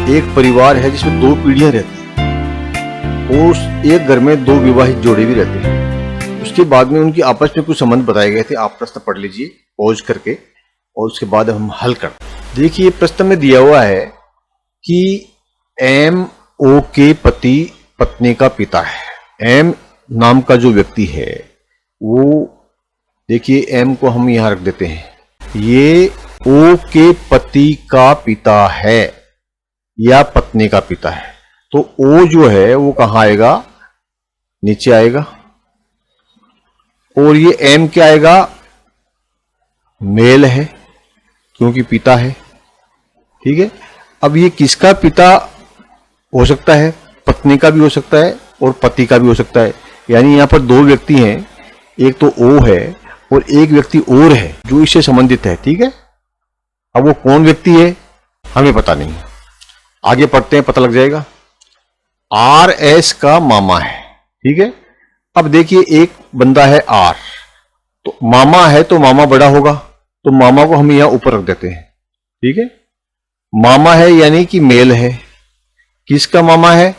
एक परिवार है जिसमें 2 पीढ़ियां रहती हैं और उस एक घर में 2 विवाहित जोड़े भी रहते हैं। उसके बाद में उनकी आपस में कुछ संबंध बताए गए थे। आप प्रश्न पढ़ लीजिए पॉज करके और उसके बाद हम हल कर। देखिए प्रश्न में दिया हुआ है कि M.O. के पति पत्नी का पिता है। M नाम का जो व्यक्ति है वो, देखिए M को हम यहां रख देते हैं। ये O के पति का पिता है या पत्नी का पिता है, तो O जो है वो कहां आएगा, नीचे आएगा, और ये M क्या आएगा, मेल है क्योंकि पिता है। ठीक है, अब ये किसका पिता हो सकता है, पत्नी का भी हो सकता है और पति का भी हो सकता है। यानी यहां पर 2 व्यक्ति हैं, एक तो O है और एक व्यक्ति और है जो इससे संबंधित है। ठीक है, अब वो कौन व्यक्ति है हमें पता नहीं, आगे पढ़ते हैं पता लग जाएगा। RS का मामा है। ठीक है, अब देखिए एक बंदा है R, तो मामा है तो मामा बड़ा होगा, तो मामा को हम यहां ऊपर रख देते हैं। ठीक है, मामा है यानी कि मेल है। किसका मामा है,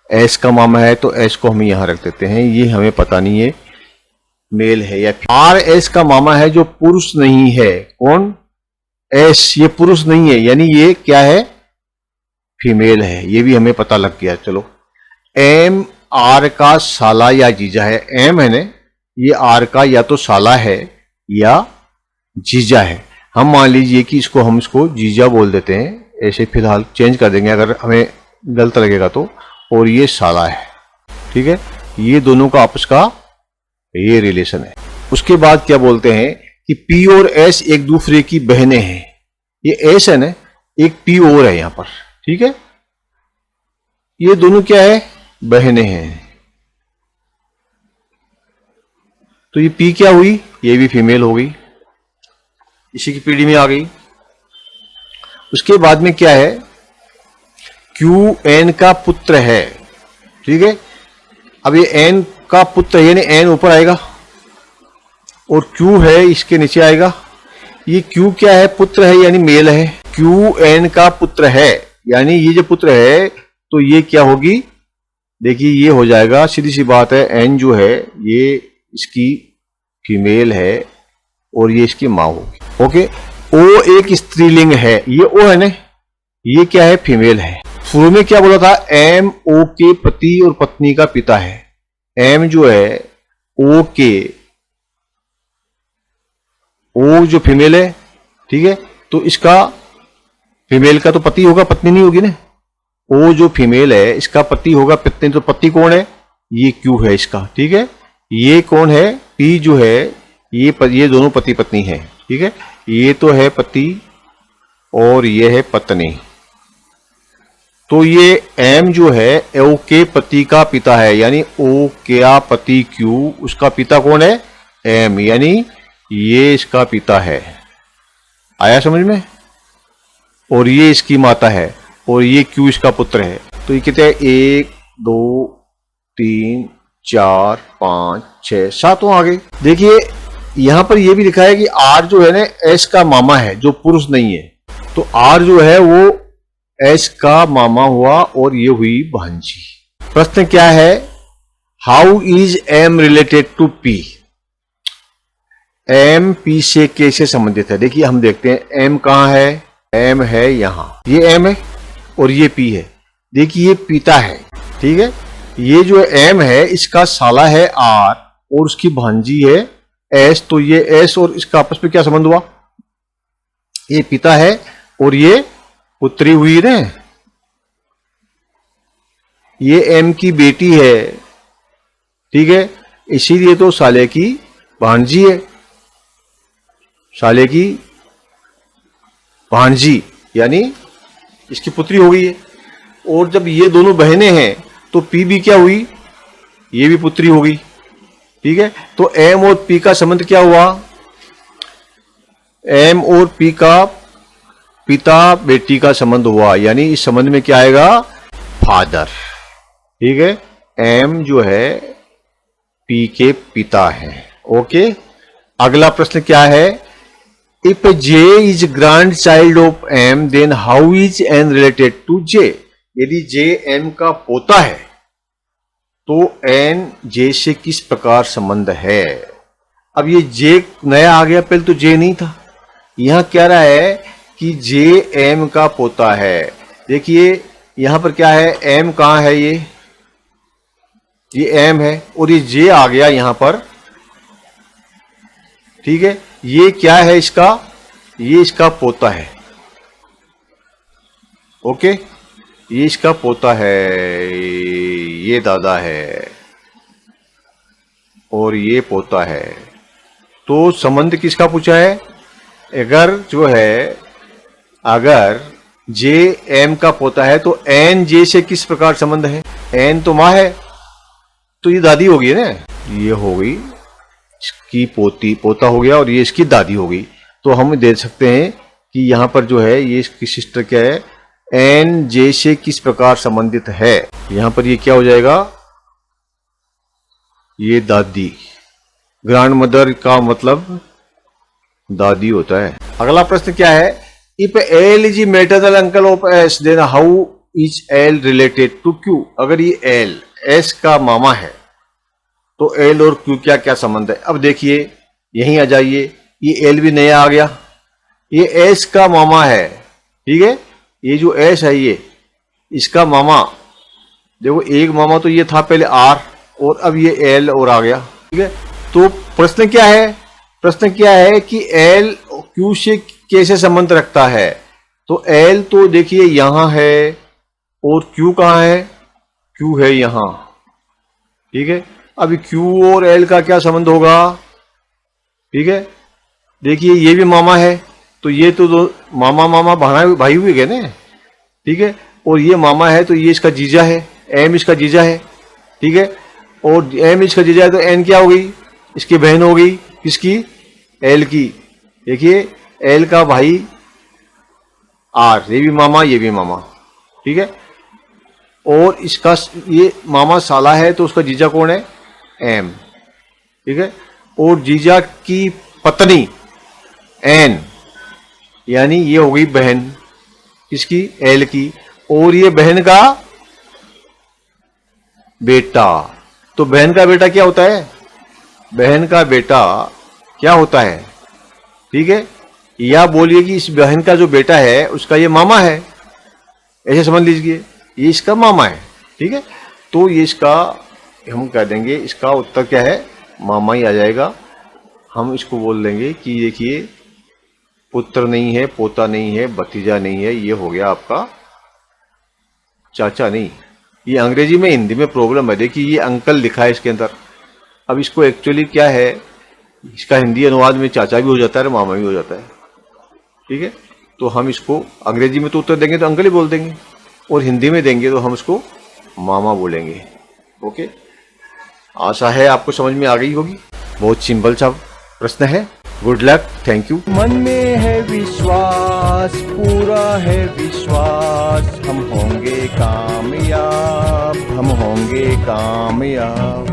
S का मामा है, तो S को हम यहां रख देते हैं। ये हमें पता नहीं है मेल है या RS का मामा है जो पुरुष नहीं है। कौन, S, ये पुरुष नहीं है यानी ये क्या है, फीमेल है। ये भी हमें पता लग गया। चलो, M R का साला या जीजा है। M है ना, ये R का या तो साला है या जीजा है। हम मान लीजिए कि हम इसको जीजा बोल देते हैं, ऐसे फिलहाल चेंज कर देंगे अगर हमें गलत लगेगा तो। और ये साला है। ठीक है, ये दोनों का आपस का ये रिलेशन है। उसके बाद क्या बोलते हैं कि P और S एक दूसरे की बहनें हैं। ये S है ना, एक P और है यहां पर। ठीक है, ये दोनों क्या है, बहनें हैं। तो ये P क्या हुई, ये भी फीमेल हो गई, इसी की पीढ़ी में आ गई। उसके बाद में क्या है, Q N का पुत्र है। ठीक है, अब ये N का पुत्र यानी N ऊपर आएगा और Q है इसके नीचे आएगा। ये Q क्या है, पुत्र है यानी मेल है। Q N का पुत्र है यानी ये जो पुत्र है तो ये क्या होगी, देखिए ये हो जाएगा, सीधी सी बात है, N जो है ये इसकी फीमेल है और ये इसकी माँ होगी। ओके, O एक स्त्रीलिंग है, ये O है ना, ये क्या है, फीमेल है। शुरू में क्या बोला था, M O के पति और पत्नी का पिता है। M जो है O के, O जो फीमेल है। ठीक है, तो इसका फीमेल का तो पति होगा, पत्नी नहीं होगी ना। O जो फीमेल है इसका पति होगा, पत्नी, तो पति कौन है, ये Q है इसका। ठीक है, ये कौन है, P जो है ये दोनों पति पत्नी है। ठीक है, ये तो है पति और ये है पत्नी। तो ये M जो है O के पति का पिता है, यानी O का पति Q, उसका पिता कौन है, M, यानी ये इसका पिता है। आया समझ में, और ये इसकी माता है और ये Q इसका पुत्र है। तो ये कितने हैं, 1 2 3 4 5 6 7 आ गए। देखिए यहां पर ये भी लिखा है कि R जो है ना S का मामा है जो पुरुष नहीं है, तो R जो है वो S का मामा हुआ और ये हुई भांजी। प्रश्न क्या है, how is M related to P। M P से कैसे संबंधित है। देखिए हम देखते हैं M कहां है, M है यहां, ये M है और ये P है। देखिए ये पिता है। ठीक है, ये जो M है इसका साला है R और उसकी भांजी है S, तो ये S और इसका आपस में क्या संबंध हुआ, ये पिता है और ये पुत्री हुई ना, ये M की बेटी है। ठीक है, इसीलिए तो साले की भांजी है, साले की भांजी यानी इसकी पुत्री हो गई है। और जब ये दोनों बहनें हैं तो P भी क्या हुई, ये भी पुत्री हो गई। ठीक है, तो M और P का संबंध क्या हुआ, M और P का पिता बेटी का संबंध हुआ, यानी इस संबंध में क्या आएगा, फादर। ठीक है, M जो है P के पिता है। ओके, अगला प्रश्न क्या है, if J is grandchild of M, then how is N related to J? यदि J M का पोता है तो N J से किस प्रकार संबंध है? अब ये J नया आ गया, पहले तो J नहीं था। यहां क्या रहा है कि J M का पोता है। देखिए यहां पर क्या है, M कहां है, ये M है और ये J आ गया यहां पर, ठीक है। ये क्या है इसका, ये इसका पोता है, ओके, ये इसका पोता है, ये दादा है और ये पोता है। तो संबंध किसका पूछा है? अगर जो है, अगर J M का पोता है तो N J से किस प्रकार संबंध है? N तो माँ है, तो ये दादी होगी ना, ये हो गई इसकी पोता हो गया और ये इसकी दादी हो गई। तो हम देख सकते हैं कि यहां पर जो है ये इसकी सिस्टर क्या है, N J से किस प्रकार संबंधित है। यहां पर ये क्या हो जाएगा, ये दादी, ग्रैंड मदर का मतलब दादी होता है। अगला प्रश्न क्या है, if L is maternal uncle of S, then how is L related to Q? अगर ये L S का मामा है तो L और Q क्या क्या संबंध है? अब देखिए यहीं आ जाइए, ये L भी नया आ गया, ये S का मामा है, ठीक है। ये जो S है ये इसका मामा, देखो एक मामा तो ये था पहले R और अब ये L और आ गया, ठीक है। तो प्रश्न क्या है, प्रश्न क्या है कि L Q से कैसे संबंध रखता है? तो L तो देखिए यहां है और Q कहां है, Q है यहां, ठीक है। अभी Q और L का क्या संबंध होगा, ठीक है। देखिए ये भी मामा है, तो ये तो दो मामा मामा भाई हुए गए ना, ठीक है। और ये मामा है तो ये इसका जीजा है, M इसका जीजा है, ठीक है। और M इसका जीजा है तो N क्या हो गई, इसकी बहन हो गई, किसकी, L की। देखिए L का भाई R, ये भी मामा ये भी मामा, ठीक है। और इसका ये मामा साला है तो उसका जीजा कौन है, M, ठीक है। और जीजा की पत्नी N, यानी ये हो गई बहन किसकी, L की। और ये बहन का बेटा, तो बहन का बेटा क्या होता है, बहन का बेटा क्या होता है, ठीक है। या बोलिए कि इस बहन का जो बेटा है उसका ये मामा है, ऐसे समझ लीजिए, ये इसका मामा है, ठीक है। तो ये इसका हम कह देंगे, इसका उत्तर क्या है, मामा ही आ जाएगा। हम इसको बोल देंगे कि देखिए पुत्र नहीं है, पोता नहीं है, भतीजा नहीं है, ये हो गया आपका चाचा नहीं। ये अंग्रेजी में हिंदी में प्रॉब्लम है, देखिए ये अंकल लिखा है इसके अंदर। अब इसको एक्चुअली क्या है, इसका हिंदी अनुवाद में चाचा भी हो जाता है और मामा भी हो जाता है, ठीक है। तो हम इसको अंग्रेजी में तो उत्तर देंगे तो अंकल ही बोल देंगे और हिंदी में देंगे तो हम इसको मामा बोलेंगे, ओके। आशा है आपको समझ में आ गई होगी, बहुत सिंपल सा प्रश्न है। Good luck, thank you. मन में है विश्वास, पूरा है विश्वास, हम होंगे कामयाब, हम होंगे कामयाब।